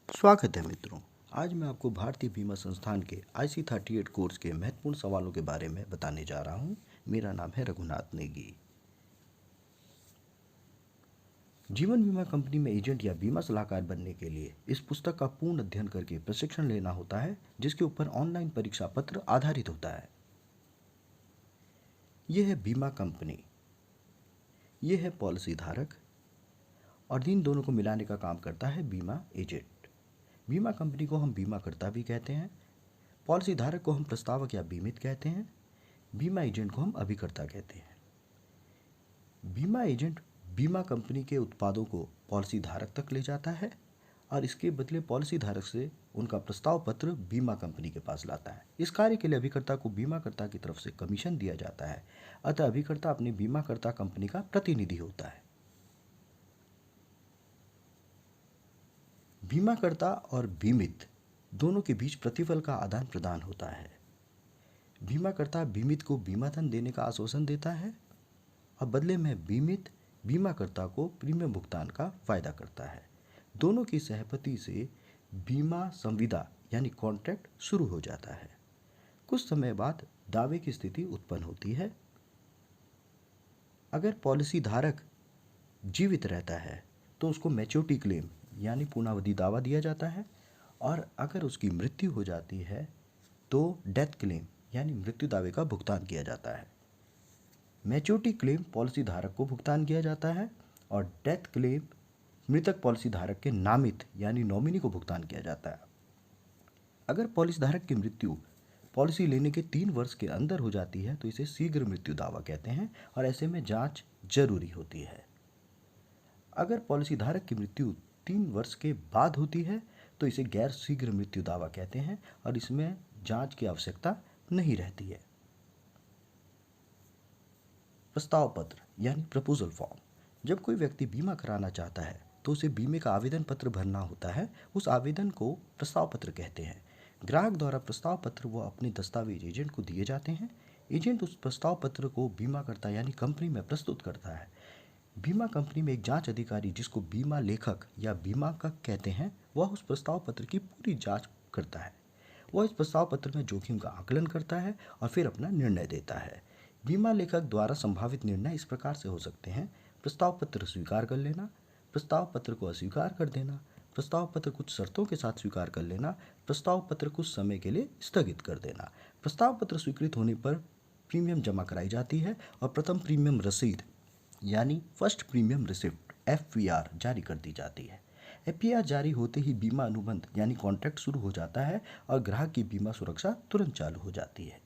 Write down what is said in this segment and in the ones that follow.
स्वागत है मित्रों। आज मैं आपको भारतीय बीमा संस्थान के IC38 कोर्स के महत्वपूर्ण सवालों के बारे में बताने जा रहा हूं। मेरा नाम है रघुनाथ नेगी। जीवन बीमा कंपनी में एजेंट या बीमा सलाहकार बनने के लिए इस पुस्तक का पूर्ण अध्ययन करके प्रशिक्षण लेना होता है, जिसके ऊपर ऑनलाइन परीक्षा पत्र आधारित होता है। यह है बीमा कंपनी, यह है पॉलिसी धारक, और इन दोनों को मिलाने का काम करता है बीमा एजेंट। बीमा कंपनी को हम बीमाकर्ता भी कहते हैं, पॉलिसी धारक को हम प्रस्तावक या बीमित कहते हैं, बीमा एजेंट को हम अभिकर्ता कहते हैं। बीमा एजेंट बीमा कंपनी के उत्पादों को पॉलिसी धारक तक ले जाता है और इसके बदले पॉलिसी धारक से उनका प्रस्ताव पत्र बीमा कंपनी के पास लाता है। इस कार्य के लिए अभिकर्ता को बीमाकर्ता की तरफ से कमीशन दिया जाता है, अतः अभिकर्ता अपनी बीमाकर्ता कंपनी का प्रतिनिधि होता है। बीमाकर्ता और बीमित दोनों के बीच प्रतिफल का आदान प्रदान होता है। बीमाकर्ता बीमित को बीमा धन देने का आश्वासन देता है और बदले में बीमित बीमाकर्ता को प्रीमियम भुगतान का वायदा करता है। दोनों की सहमति से बीमा संविदा यानी कॉन्ट्रैक्ट शुरू हो जाता है। कुछ समय बाद दावे की स्थिति उत्पन्न होती है। अगर पॉलिसी धारक जीवित रहता है तो उसको मैच्योरिटी क्लेम यानी पूर्णावधि दावा दिया जाता है, और अगर उसकी मृत्यु हो जाती है तो डेथ क्लेम यानी मृत्यु दावे का भुगतान किया जाता है। मैच्योरिटी क्लेम पॉलिसी धारक को भुगतान किया जाता है और डेथ क्लेम मृतक पॉलिसी धारक के नामित यानी नॉमिनी को भुगतान किया जाता है। अगर पॉलिसी धारक की मृत्यु पॉलिसी लेने के 3 वर्ष के अंदर हो जाती है तो इसे शीघ्र मृत्यु दावा कहते हैं, और ऐसे में जांच जरूरी होती है। अगर पॉलिसी धारक की मृत्यु 3 वर्ष के बाद होती है तो इसे गैर शीघ्र मृत्यु दावा कहते हैं और इसमें जांच की आवश्यकता नहीं रहती है। प्रस्ताव पत्र यानी प्रपोजल फॉर्म। जब कोई व्यक्ति बीमा कराना चाहता है तो उसे बीमे का आवेदन पत्र भरना होता है। उस आवेदन को प्रस्ताव पत्र कहते हैं। ग्राहक द्वारा प्रस्ताव पत्र व अपने दस्तावेज एजेंट को दिए जाते हैं। एजेंट उस प्रस्ताव पत्र को बीमाकर्ता यानी कंपनी में प्रस्तुत करता है। बीमा कंपनी में एक जांच अधिकारी, जिसको बीमा लेखक या बीमाकर्ता कहते हैं, वह उस प्रस्ताव पत्र की पूरी जांच करता है। वह इस प्रस्ताव पत्र में जोखिम का आकलन करता है और फिर अपना निर्णय देता है। बीमा लेखक द्वारा संभावित निर्णय इस प्रकार से हो सकते हैं: प्रस्ताव पत्र स्वीकार कर लेना, प्रस्ताव पत्र को अस्वीकार कर देना, प्रस्ताव पत्र कुछ शर्तों के साथ स्वीकार कर लेना, प्रस्ताव पत्र कुछ समय के लिए स्थगित कर देना। प्रस्ताव पत्र स्वीकृत होने पर प्रीमियम जमा कराई जाती है और प्रथम प्रीमियम रसीद यानी फर्स्ट प्रीमियम रिसिप्ट FPR जारी कर दी जाती है। FPR जारी होते ही बीमा अनुबंध यानी कॉन्ट्रैक्ट शुरू हो जाता है और ग्राहक की बीमा सुरक्षा तुरंत चालू हो जाती है।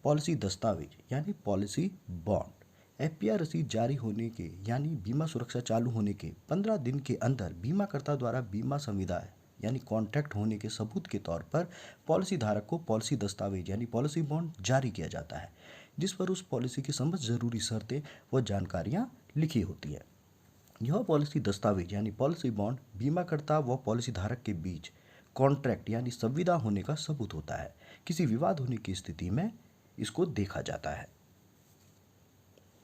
पॉलिसी दस्तावेज यानी पॉलिसी बॉन्ड। FPR रसीद जारी होने के यानी बीमा सुरक्षा चालू होने के 15 दिन के अंदर बीमाकर्ता द्वारा बीमा संविदा यानी कॉन्ट्रैक्ट होने के सबूत के तौर पर पॉलिसी धारक को पॉलिसी दस्तावेज यानी पॉलिसी बॉन्ड जारी किया जाता है, जिस पर उस पॉलिसी की समस्त जरूरी शर्तें व जानकारियां लिखी होती है। यह पॉलिसी दस्तावेज यानी पॉलिसी बॉन्ड बीमाकर्ता व पॉलिसी धारक के बीच कॉन्ट्रैक्ट यानी संविदा होने का सबूत होता है। किसी विवाद होने की स्थिति में इसको देखा जाता है।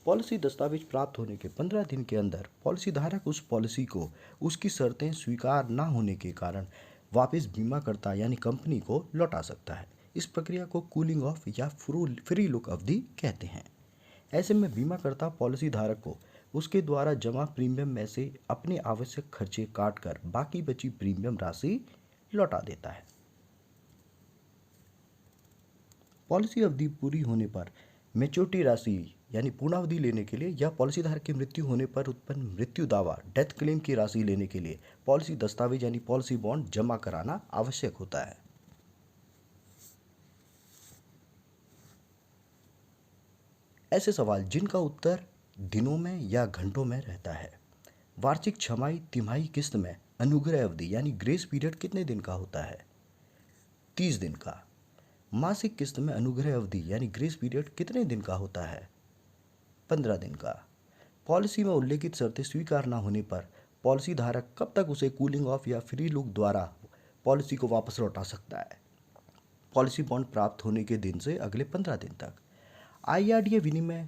पॉलिसी दस्तावेज प्राप्त होने के 15 दिन के अंदर पॉलिसी धारक उस पॉलिसी को उसकी शर्तें स्वीकार न होने के कारण वापस बीमाकर्ता यानी कंपनी को लौटा सकता है। इस प्रक्रिया को कूलिंग ऑफ या फ्री लुक अवधि कहते हैं। ऐसे में बीमाकर्ता पॉलिसी धारक को उसके द्वारा जमा प्रीमियम में से अपने आवश्यक खर्चे काटकर बाकी बची प्रीमियम राशि लौटा देता है। पॉलिसी अवधि पूरी होने पर मैच्योरिटी राशि यानी पूर्णावधि लेने के लिए या पॉलिसी धारक की मृत्यु होने पर उत्पन्न मृत्यु दावा डेथ क्लेम की राशि लेने के लिए पॉलिसी दस्तावेज यानी पॉलिसी बॉन्ड जमा कराना आवश्यक होता है। ऐसे सवाल जिनका उत्तर दिनों में या घंटों में रहता है। वार्षिक छमाही तिमाही किस्त में अनुग्रह अवधि यानी ग्रेस पीरियड कितने दिन का होता है? 30 दिन का। मासिक किस्त में अनुग्रह अवधि यानी ग्रेस पीरियड कितने दिन का होता है? 15 दिन का। पॉलिसी में उल्लेखित शर्तें स्वीकार न होने पर पॉलिसी धारक कब तक उसे कूलिंग ऑफ या फ्री लुक द्वारा पॉलिसी को वापस लौटा सकता है? पॉलिसी बॉन्ड प्राप्त होने के दिन से अगले 15 दिन तक। IRDA विनिमय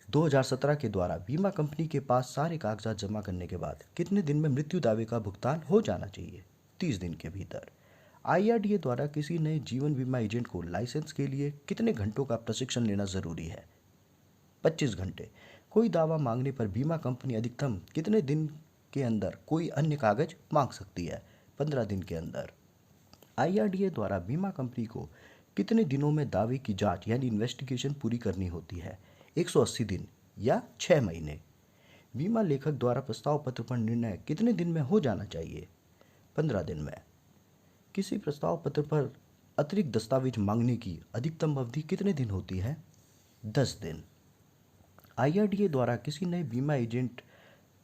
2017 के द्वारा बीमा कंपनी के पास सारे कागजात जमा करने के बाद कितने दिन में मृत्यु दावे का भुगतान हो जाना चाहिए? 30 दिन के भीतर। आईआरडीए द्वारा किसी नए जीवन बीमा एजेंट को लाइसेंस के लिए कितने घंटों का प्रशिक्षण लेना जरूरी है? 25 घंटे। कोई दावा मांगने पर बीमा कंपनी अधिकतम कितने दिन के अंदर कोई अन्य कागज मांग सकती है? 15 दिन के अंदर। आईआरडीए द्वारा बीमा कंपनी को कितने दिनों में दावे की जांच यानी इन्वेस्टिगेशन पूरी करनी होती है? 180 दिन या 6 महीने। बीमा लेखक द्वारा प्रस्ताव पत्र पर निर्णय कितने दिन में हो जाना चाहिए? 15 दिन में। किसी प्रस्ताव पत्र पर अतिरिक्त दस्तावेज मांगने की अधिकतम अवधि कितने दिन होती है? 10 दिन। आईआरडीए द्वारा किसी नए बीमा एजेंट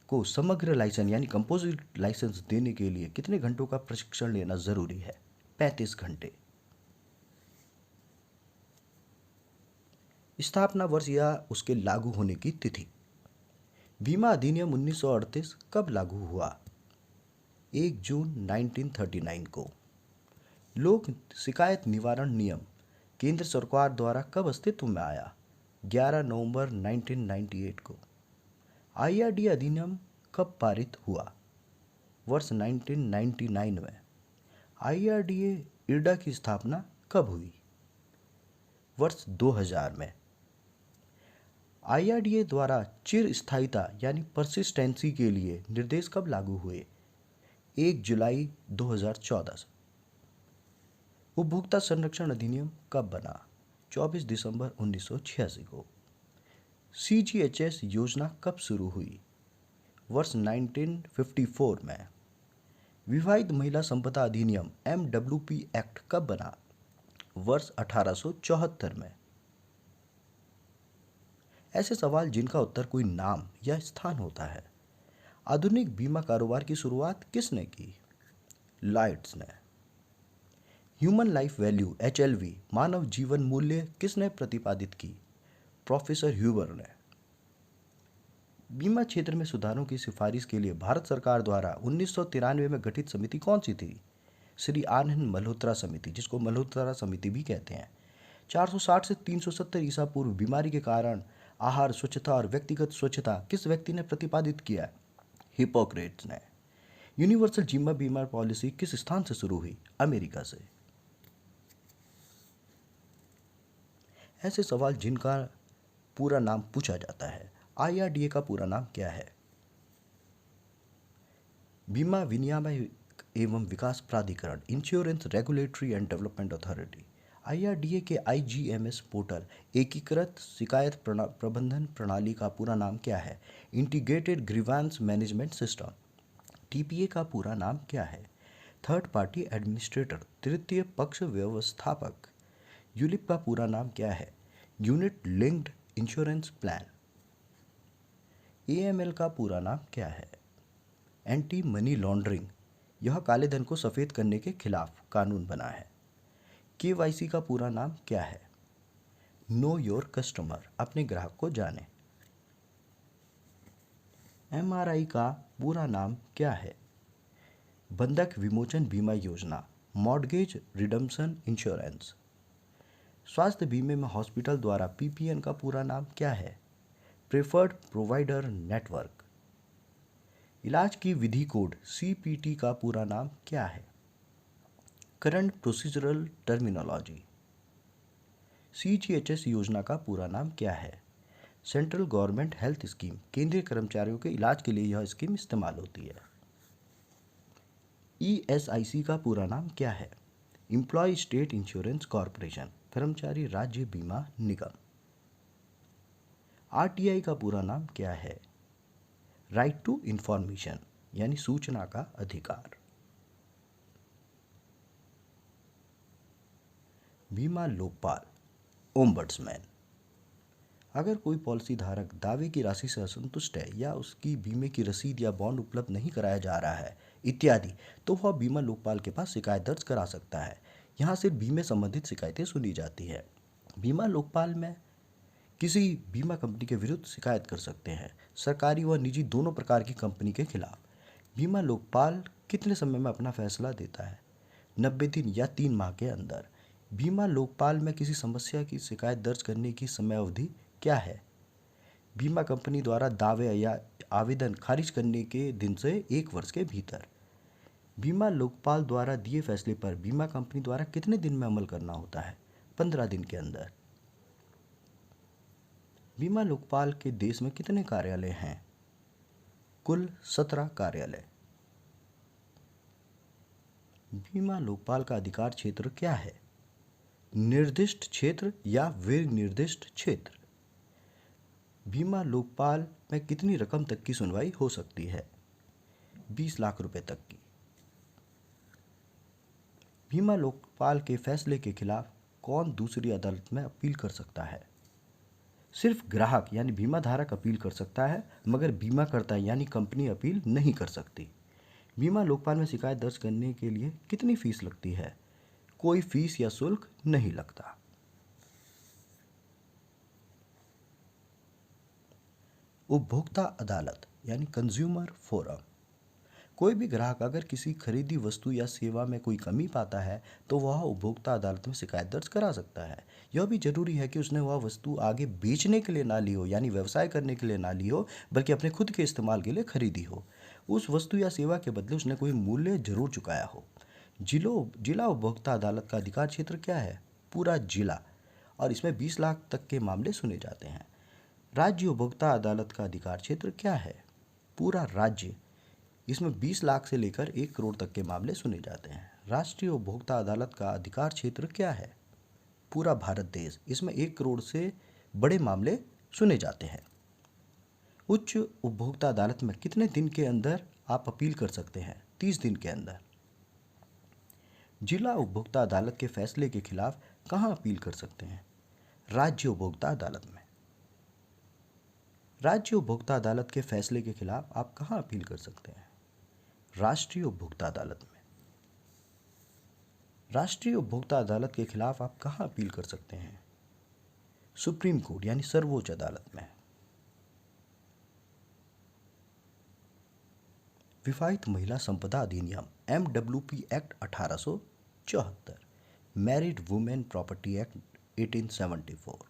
को समग्र लाइसेंस यानी कंपोजिट लाइसेंस देने के लिए कितने घंटों का प्रशिक्षण लेना जरूरी है? 35 घंटे। स्थापना वर्ष या उसके लागू होने की तिथि। बीमा अधिनियम 1938 कब लागू हुआ? 1 जून 1939 को। लोक शिकायत निवारण नियम केंद्र सरकार द्वारा कब अस्तित्व में आया? 11 नवंबर 1998 को। आईआरडीए अधिनियम कब पारित हुआ? वर्ष 1999 में। आईआरडीए इरडा की स्थापना कब हुई? वर्ष 2000 में। आईआरडीए द्वारा चिर स्थायिता यानी परसिस्टेंसी के लिए निर्देश कब लागू हुए? 1 जुलाई 2014 से। उपभोक्ता संरक्षण अधिनियम कब बना? 24 दिसंबर 1986 को। सीजीएचएस योजना कब शुरू हुई? वर्ष 1954 में। विवाहित महिला संपदा अधिनियम एमडब्ल्यूपी एक्ट कब बना? वर्ष 1874 में। ऐसे सवाल जिनका उत्तर कोई नाम या स्थान होता है। आधुनिक बीमा कारोबार की शुरुआत किसने की? लॉयड्स ने। ह्यूमन लाइफ वैल्यू एचएलवी मानव जीवन मूल्य किसने प्रतिपादित की? प्रोफेसर ह्यूबर ने। बीमा क्षेत्र में सुधारों की सिफारिश के लिए भारत सरकार द्वारा 1993 में गठित समिति कौन सी थी? श्री आनंद मल्होत्रा समिति, जिसको मल्होत्रा समिति भी कहते हैं। 460 से 370 ईसा पूर्व बीमारी के कारण आहार स्वच्छता और व्यक्तिगत स्वच्छता किस व्यक्ति ने प्रतिपादित किया? हिपोक्रेट्स ने। यूनिवर्सल जीवन बीमा पॉलिसी किस स्थान से शुरू हुई? अमेरिका से। ऐसे सवाल जिनका पूरा नाम पूछा जाता है। आईआरडीए का पूरा नाम क्या है? बीमा विनियामय एवं विकास प्राधिकरण, insurance regulatory and development authority. IRDA के आईजीएमएस पोर्टल एकीकृत शिकायत प्रबंधन प्रणाली का पूरा नाम क्या है? Integrated grievance management system. TPA का पूरा नाम क्या है? थर्ड पार्टी एडमिनिस्ट्रेटर, तृतीय पक्ष व्यवस्थापक। यूलिप का पूरा नाम क्या है? Unit linked insurance plan. AML का पूरा नाम क्या है? Anti money laundering. यह काले धन को सफ़ेद करने के खिलाफ कानून बना है। केवाईसी का पूरा नाम क्या है? नो योर कस्टमर, अपने ग्राहक को जाने। एमआरआई का पूरा नाम क्या है? बंधक विमोचन बीमा योजना, मॉर्गेज रिडम्पशन इंश्योरेंस। स्वास्थ्य बीमे में हॉस्पिटल द्वारा पीपीएन का पूरा नाम क्या है? Preferred provider network. इलाज की विधि कोड सीपीटी का पूरा नाम क्या है? Current procedural terminology. सीजीएचएस योजना का पूरा नाम क्या है? सेंट्रल गवर्नमेंट हेल्थ स्कीम, केंद्रीय कर्मचारियों के इलाज के लिए यह स्कीम इस्तेमाल होती है। ईएसआईसी का पूरा नाम क्या है? एम्प्लॉय स्टेट इंश्योरेंस कॉरपोरेशन, कर्मचारी राज्य बीमा निगम। आरटीआई का पूरा नाम क्या है? राइट टू इंफॉर्मेशन, यानी सूचना का अधिकार। बीमा लोकपाल, ओम्बड्समैन। अगर कोई पॉलिसी धारक दावे की राशि से असंतुष्ट है या उसकी बीमे की रसीद या बॉन्ड उपलब्ध नहीं कराया जा रहा है इत्यादि, तो वह बीमा लोकपाल के पास शिकायत दर्ज करा सकता है। यहाँ सिर्फ बीमे संबंधित शिकायतें सुनी जाती है। बीमा लोकपाल में किसी बीमा कंपनी के विरुद्ध शिकायत कर सकते हैं, सरकारी व निजी दोनों प्रकार की कंपनी के खिलाफ। बीमा लोकपाल कितने समय में अपना फैसला देता है? 90 दिन या 3 माह के अंदर। बीमा लोकपाल में किसी समस्या की शिकायत दर्ज करने की समय अवधि क्या है? बीमा कंपनी द्वारा दावे या आवेदन खारिज करने के दिन से 1 वर्ष के भीतर। बीमा लोकपाल द्वारा दिए फैसले पर बीमा कंपनी द्वारा कितने दिन में अमल करना होता है? 15 दिन के अंदर। बीमा लोकपाल के देश में कितने कार्यालय हैं? कुल 17 कार्यालय। बीमा लोकपाल का अधिकार क्षेत्र क्या है? निर्दिष्ट क्षेत्र या विनिर्दिष्ट क्षेत्र। बीमा लोकपाल में कितनी रकम तक की सुनवाई हो सकती है? 20 लाख रुपए तक की। बीमा लोकपाल के फैसले के खिलाफ कौन दूसरी अदालत में अपील कर सकता है? सिर्फ ग्राहक यानी बीमा धारक अपील कर सकता है, मगर बीमाकर्ता यानी कंपनी अपील नहीं कर सकती। बीमा लोकपाल में शिकायत दर्ज करने के लिए कितनी फीस लगती है? कोई फीस या शुल्क नहीं लगता। उपभोक्ता अदालत यानी कंज्यूमर फोरम। कोई भी ग्राहक अगर किसी खरीदी वस्तु या सेवा में कोई कमी पाता है तो वह उपभोक्ता अदालत में शिकायत दर्ज करा सकता है। यह भी जरूरी है कि उसने वह वस्तु आगे बेचने के लिए ना ली हो, यानी व्यवसाय करने के लिए ना ली हो, बल्कि अपने खुद के इस्तेमाल के लिए खरीदी हो। उस वस्तु या सेवा के बदले उसने कोई मूल्य जरूर चुकाया हो। जिला उपभोक्ता अदालत का अधिकार क्षेत्र क्या है? पूरा जिला, और इसमें 20 लाख तक के मामले सुने जाते हैं। राज्य उपभोक्ता अदालत का अधिकार क्षेत्र क्या है? पूरा राज्य, इसमें 20 लाख से लेकर 1 करोड़ तक के मामले सुने जाते हैं। राष्ट्रीय उपभोक्ता अदालत का अधिकार क्षेत्र क्या है? पूरा भारत देश, इसमें 1 करोड़ से बड़े मामले सुने जाते हैं। उच्च उपभोक्ता अदालत में कितने दिन के अंदर आप अपील कर सकते हैं? 30 दिन के अंदर। जिला उपभोक्ता अदालत के फैसले के खिलाफ कहाँ अपील कर सकते हैं? राज्य उपभोक्ता अदालत में। राज्य उपभोक्ता अदालत के फैसले के खिलाफ आप कहाँ अपील कर सकते हैं? राष्ट्रीय उपभोक्ता अदालत में। राष्ट्रीय उपभोक्ता अदालत के खिलाफ आप कहाँ अपील कर सकते हैं? सुप्रीम कोर्ट यानी सर्वोच्च अदालत में। विवाहित महिला संपदा अधिनियम MWP act 1874, married women property act 1874।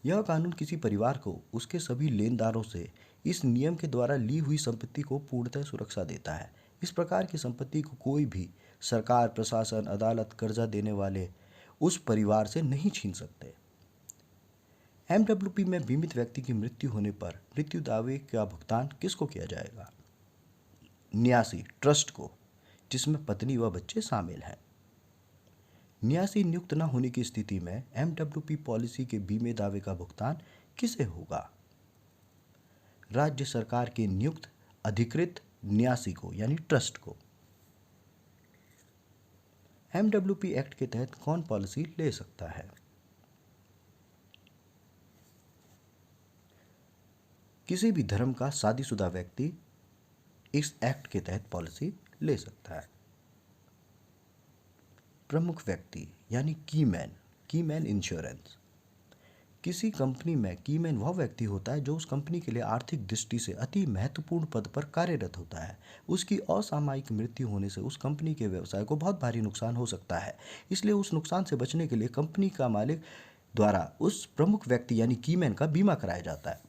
यह कानून किसी परिवार को उसके सभी लेनदारों से इस नियम के द्वारा ली हुई संपत्ति को पूर्णतः सुरक्षा देता है। इस प्रकार की संपत्ति को कोई भी सरकार, प्रशासन, अदालत, कर्जा देने वाले उस परिवार से नहीं छीन सकते। MWP में बीमित व्यक्ति की मृत्यु होने पर मृत्यु दावे का भुगतान किसको किया जाएगा? न्यासी, ट्रस्ट को, जिसमें पत्नी व बच्चे शामिल हैं। न्यासी नियुक्त न होने की स्थिति में MWP पॉलिसी के बीमे दावे का भुगतान किसे होगा? राज्य सरकार के नियुक्त अधिकृत न्यासी को यानी ट्रस्ट को। MWP एक्ट के तहत कौन पॉलिसी ले सकता है? किसी भी धर्म का शादीशुदा व्यक्ति इस एक्ट के तहत पॉलिसी ले सकता है। प्रमुख व्यक्ति यानी कीमैन इंश्योरेंस। किसी कंपनी में कीमैन वह व्यक्ति होता है जो उस कंपनी के लिए आर्थिक दृष्टि से अति महत्वपूर्ण पद पर कार्यरत होता है। उसकी असामयिक मृत्यु होने से उस कंपनी के व्यवसाय को बहुत भारी नुकसान हो सकता है। इसलिए उस नुकसान से बचने के लिए कंपनी का मालिक द्वारा उस प्रमुख व्यक्ति यानी कीमैन का बीमा कराया जाता है।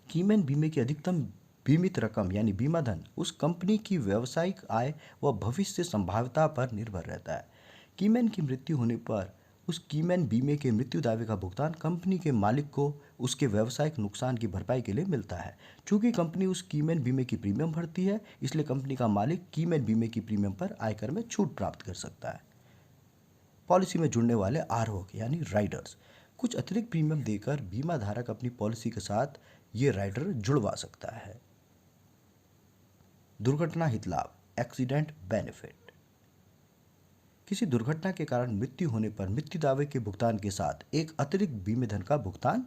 कीमैन बीमे की अधिकतम बीमित रकम यानी बीमा धन उस कंपनी की व्यावसायिक आय व भविष्य संभाव्यता पर निर्भर रहता है। कीमैन की मृत्यु होने पर उस कीमैन बीमे के मृत्यु दावे का भुगतान कंपनी के मालिक को उसके व्यावसायिक नुकसान की भरपाई के लिए मिलता है। चूंकि कंपनी उस कीमैन बीमे की प्रीमियम भरती है, इसलिए कंपनी का मालिक कीमैन बीमे की प्रीमियम पर आयकर में छूट प्राप्त कर सकता है। पॉलिसी में जुड़ने वाले आरोहक यानी राइडर्स, कुछ अतिरिक्त प्रीमियम देकर बीमा धारक अपनी पॉलिसी के साथ ये राइडर जुड़वा सकता है। दुर्घटना हित लाभ, एक्सीडेंट बेनिफिट। किसी दुर्घटना के कारण मृत्यु होने पर मृत्यु दावे के भुगतान के साथ एक अतिरिक्त बीमे धन का भुगतान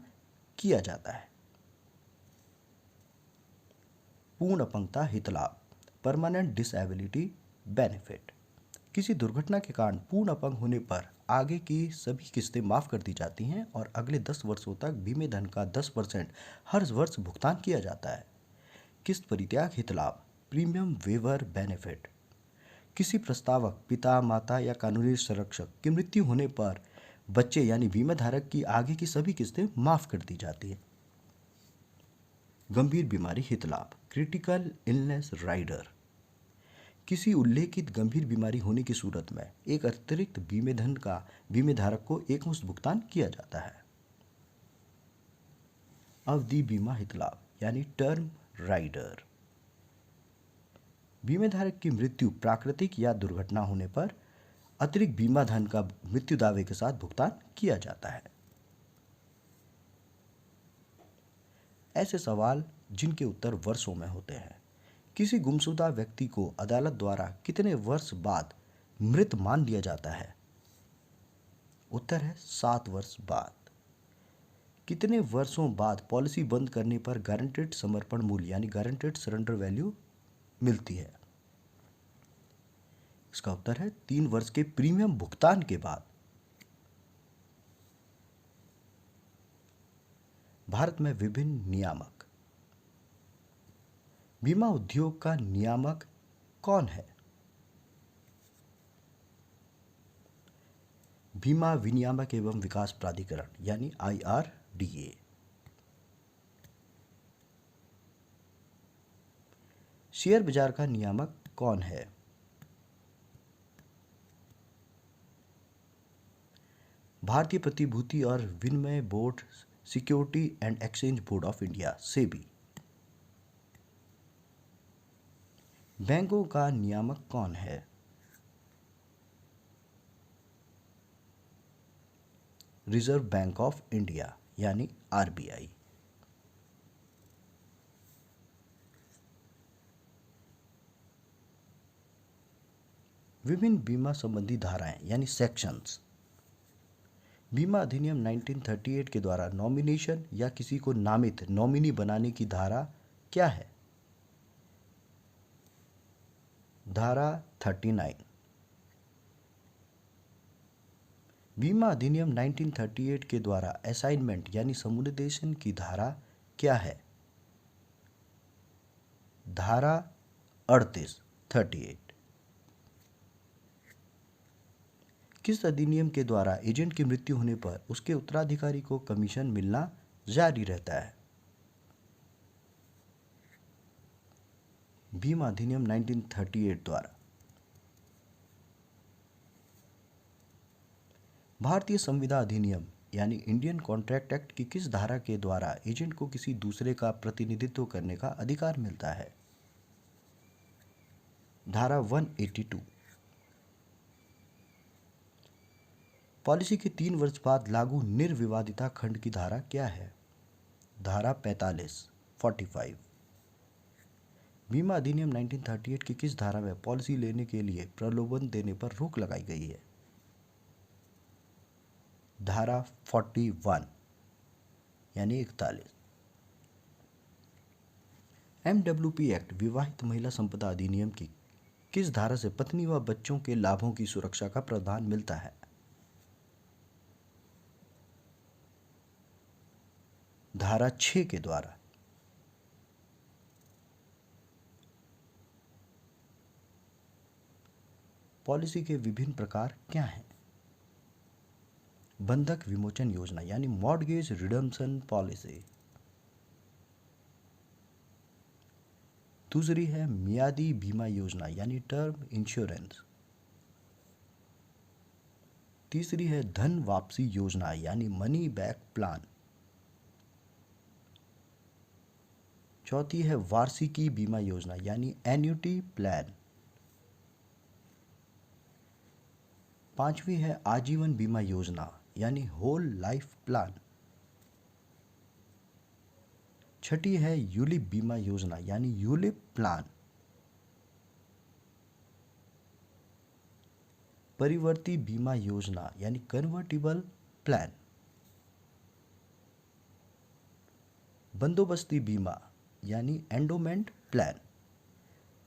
किया जाता है। पूर्ण अपंगता हित लाभ, परमानेंट डिसेबिलिटी बेनिफिट। किसी दुर्घटना के कारण पूर्ण अपंग होने पर आगे की सभी किस्तें माफ कर दी जाती हैं और अगले 10 वर्षों तक बीमे धन का 10% हर वर्ष भुगतान किया जाता है। किस्त परित्याग हित लाभ, प्रीमियम वेवर बेनिफिट। किसी प्रस्तावक, पिता, माता या कानूनी संरक्षक की मृत्यु होने पर बच्चे यानी बीमा धारक की आगे की सभी किस्तें माफ कर दी जाती हैं। गंभीर बीमारी हित लाभ, क्रिटिकल इलनेस राइडर। किसी उल्लेखित गंभीर बीमारी होने की सूरत में एक अतिरिक्त बीमे धन का बीमेधारक को एकमुश्त भुगतान किया जाता है। अवधि बीमा हित लाभ यानी टर्म राइडर। बीमेधारक की मृत्यु प्राकृतिक या दुर्घटना होने पर अतिरिक्त बीमा धन का मृत्यु दावे के साथ भुगतान किया जाता है। ऐसे सवाल जिनके उत्तर वर्षों में होते हैं। किसी गुमशुदा व्यक्ति को अदालत द्वारा कितने वर्ष बाद मृत मान लिया जाता है? उत्तर है 7 वर्ष बाद। कितने वर्षों बाद पॉलिसी बंद करने पर गारंटेड समर्पण मूल्य यानी गारंटेड सरेंडर वैल्यू मिलती है? इसका उत्तर है 3 वर्ष के प्रीमियम भुगतान के बाद। भारत में विभिन्न नियामक। बीमा उद्योग का नियामक कौन है? बीमा विनियामक एवं विकास प्राधिकरण यानी IRDA। शेयर बाजार का नियामक कौन है? भारतीय प्रतिभूति और विनिमय board, security and exchange board of India SEBI. बैंकों का नियामक कौन है? रिजर्व बैंक ऑफ इंडिया यानी RBI। विभिन्न बीमा संबंधी धाराएं यानी सेक्शंस। बीमा अधिनियम 1938 के द्वारा नॉमिनेशन या किसी को नामित नॉमिनी बनाने की धारा क्या है? धारा 39। बीमा अधिनियम 1938 के द्वारा असाइनमेंट यानी समुपदेशन की धारा क्या है? धारा 38। किस अधिनियम के द्वारा एजेंट की मृत्यु होने पर उसके उत्तराधिकारी को कमीशन मिलना जारी रहता है? बीमा अधिनियम 1938 द्वारा। भारतीय संविदा अधिनियम यानी इंडियन कॉन्ट्रैक्ट एक्ट की किस धारा के द्वारा एजेंट को किसी दूसरे का प्रतिनिधित्व करने का अधिकार मिलता है? धारा 182। पॉलिसी के 3 वर्ष बाद लागू निर्विवादिता खंड की धारा क्या है? धारा 45। बीमा अधिनियम 1938 की किस धारा में पॉलिसी लेने के लिए प्रलोभन देने पर रोक लगाई गई है? धारा 41 यानी 41। MWP एक्ट विवाहित महिला संपदा अधिनियम की किस धारा से पत्नी व बच्चों के लाभों की सुरक्षा का प्रावधान मिलता है? धारा 6 के द्वारा। पॉलिसी के विभिन्न प्रकार क्या हैं? बंधक विमोचन योजना यानी मॉर्गेज रिडम्पशन पॉलिसी। दूसरी है मियादी बीमा योजना यानी टर्म इंश्योरेंस। तीसरी है धन वापसी योजना यानी मनी बैक प्लान। चौथी है वार्षिकी बीमा योजना यानी एन्युटी प्लान। पांचवी है आजीवन बीमा योजना यानी होल लाइफ प्लान। छठी है यूलिप बीमा योजना यानी यूलिप प्लान। परिवर्ती बीमा योजना यानी कन्वर्टिबल प्लान। बंदोबस्ती बीमा यानी एंडोमेंट प्लान।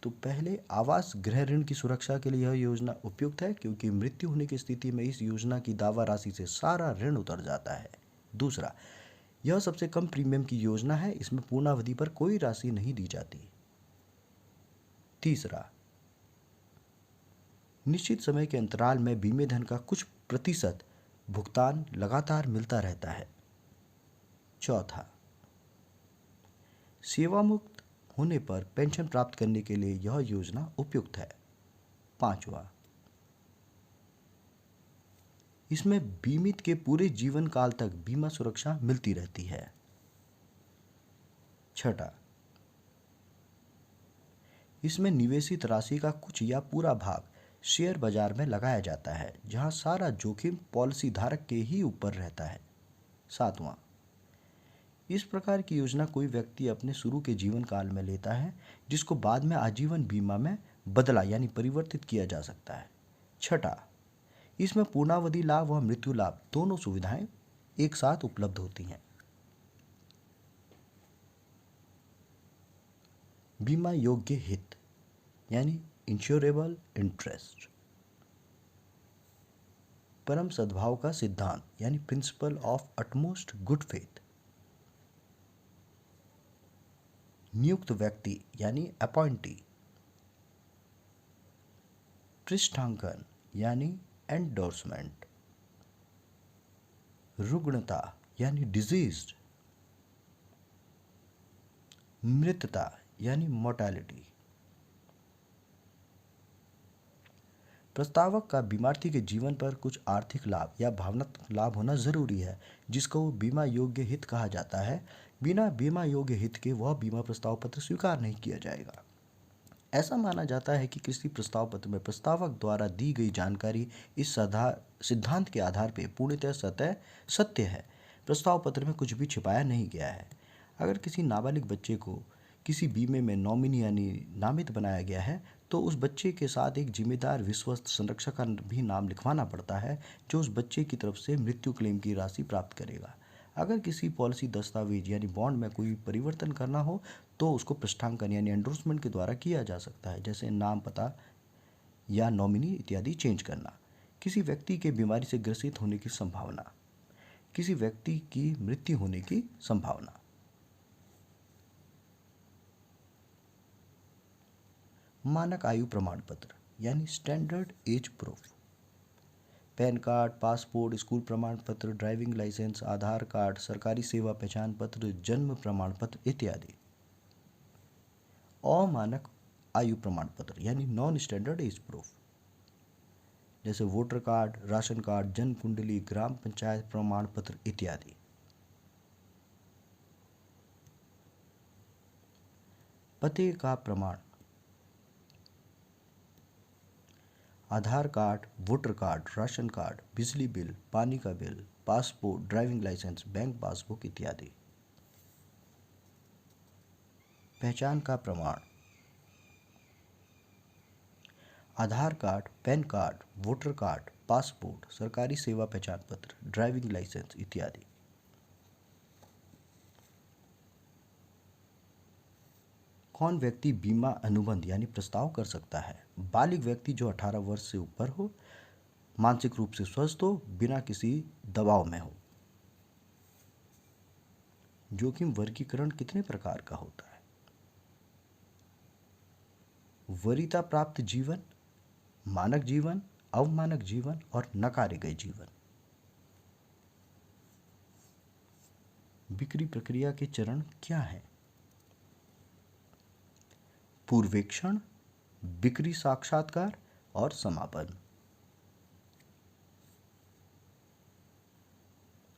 तो पहले आवास गृह ऋण की सुरक्षा के लिए यह योजना उपयुक्त है क्योंकि मृत्यु होने की स्थिति में इस योजना की दावा राशि से सारा ऋण उतर जाता है। दूसरा, यह सबसे कम प्रीमियम की योजना है, इसमें पूर्णावधि पर कोई राशि नहीं दी जाती। तीसरा, निश्चित समय के अंतराल में बीमे धन का कुछ प्रतिशत भुगतान लगातार मिलता रहता है। चौथा, सेवामुक्त होने पर पेंशन प्राप्त करने के लिए यह योजना उपयुक्त है। 5वां, इसमें बीमित के पूरे जीवन काल तक बीमा सुरक्षा मिलती रहती है। 6, इसमें निवेशित राशि का कुछ या पूरा भाग शेयर बाजार में लगाया जाता है, जहां सारा जोखिम पॉलिसी धारक के ही ऊपर रहता है। 7वां, इस प्रकार की योजना कोई व्यक्ति अपने शुरू के जीवन काल में लेता है, जिसको बाद में आजीवन बीमा में बदला यानी परिवर्तित किया जा सकता है। 6, इसमें पूर्णावधि लाभ व मृत्यु लाभ दोनों सुविधाएं एक साथ उपलब्ध होती हैं। बीमा योग्य हित यानी इंश्योरेबल इंटरेस्ट। परम सद्भाव का सिद्धांत यानी principle of utmost good faith. नियुक्त व्यक्ति यानी अपॉइंटी। पृष्ठांकन यानी एंडोर्समेंट। रुग्णता यानी डिजीज। मृतता यानी मोर्टेलिटी। प्रस्तावक का बीमार्थी के जीवन पर कुछ आर्थिक लाभ या भावनात्मक लाभ होना जरूरी है, जिसको बीमा योग्य हित कहा जाता है। बिना बीमा योग्य हित के वह बीमा प्रस्ताव पत्र स्वीकार नहीं किया जाएगा। ऐसा माना जाता है कि किसी प्रस्ताव पत्र में प्रस्तावक द्वारा दी गई जानकारी इस सिद्धांत के आधार पर पूर्णतः सत्य है। प्रस्ताव पत्र में कुछ भी छिपाया नहीं गया है। अगर किसी नाबालिग बच्चे को किसी बीमे में नॉमिनी यानी नामित बनाया गया है, तो उस बच्चे के साथ एक जिम्मेदार विश्वस्त संरक्षक का भी नाम लिखवाना पड़ता है, जो उस बच्चे की तरफ से मृत्यु क्लेम की राशि प्राप्त करेगा। अगर किसी पॉलिसी दस्तावेज यानी बॉन्ड में कोई परिवर्तन करना हो, तो उसको पृष्ठांकन यानी एंडोर्समेंट के द्वारा किया जा सकता है, जैसे नाम, पता या नॉमिनी इत्यादि चेंज करना। किसी व्यक्ति के बीमारी से ग्रसित होने की संभावना, किसी व्यक्ति की मृत्यु होने की संभावना। मानक आयु प्रमाण पत्र यानी standard age proof. PAN card, passport, school प्रमाण पत्र, ड्राइविंग लाइसेंस, आधार कार्ड, सरकारी सेवा पहचान पत्र, जन्म प्रमाण पत्र इत्यादि। अमानक आयु प्रमाण पत्र यानी नॉन स्टैंडर्ड एज प्रूफ, जैसे वोटर कार्ड, राशन कार्ड, जन्म कुंडली, ग्राम पंचायत प्रमाण पत्र इत्यादि। पते का प्रमाण, Aadhaar card, voter card, ration card, बिजली बिल, पानी का bill, passport, driving licence, bank passbook इत्यादि। पहचान का प्रमाण, Aadhaar card, PAN card, voter card, passport, सरकारी सेवा पहचान पत्र, ड्राइविंग लाइसेंस इत्यादि। कौन व्यक्ति बीमा अनुबंध यानी प्रस्ताव कर सकता है? बालिग व्यक्ति जो 18 वर्ष से ऊपर हो, मानसिक रूप से स्वस्थ हो, बिना किसी दबाव में हो। जोखिम वर्गीकरण कितने प्रकार का होता है? वरीयता प्राप्त जीवन, मानक जीवन, अवमानक जीवन और नकारे गए जीवन। बिक्री प्रक्रिया के चरण क्या हैं? पूर्वेक्षण, बिक्री साक्षात्कार और समापन।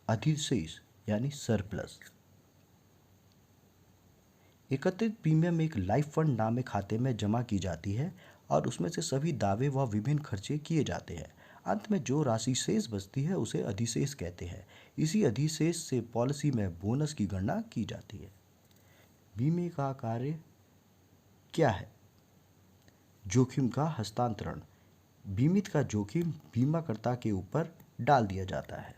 अधिशेष यानी सरप्लस। एकत्रित प्रीमियम एक लाइफ फंड नामे खाते में जमा की जाती है और उसमें से सभी दावे व विभिन्न खर्चे किए जाते हैं। अंत में जो राशि शेष बचती है उसे अधिशेष कहते हैं। इसी अधिशेष से पॉलिसी में बोनस की गणना की जाती है। बीमे का कार्य क्या है? जोखिम का हस्तांतरण। बीमित का जोखिम बीमाकर्ता के ऊपर डाल दिया जाता है।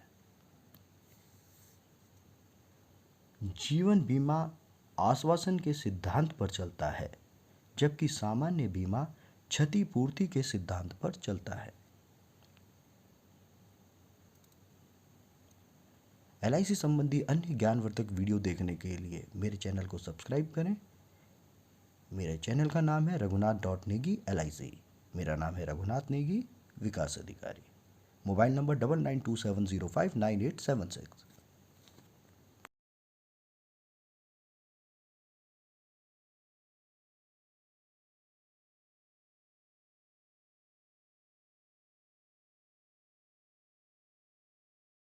जीवन बीमा आश्वासन के सिद्धांत पर चलता है, जबकि सामान्य बीमा क्षतिपूर्ति के सिद्धांत पर चलता है। LIC संबंधी अन्य ज्ञानवर्धक वीडियो देखने के लिए मेरे चैनल को सब्सक्राइब करें। मेरे चैनल का नाम है रघुनाथ.नेगी LIC। मेरा नाम है रघुनाथ नेगी, विकास अधिकारी। Mobile number 9927059876।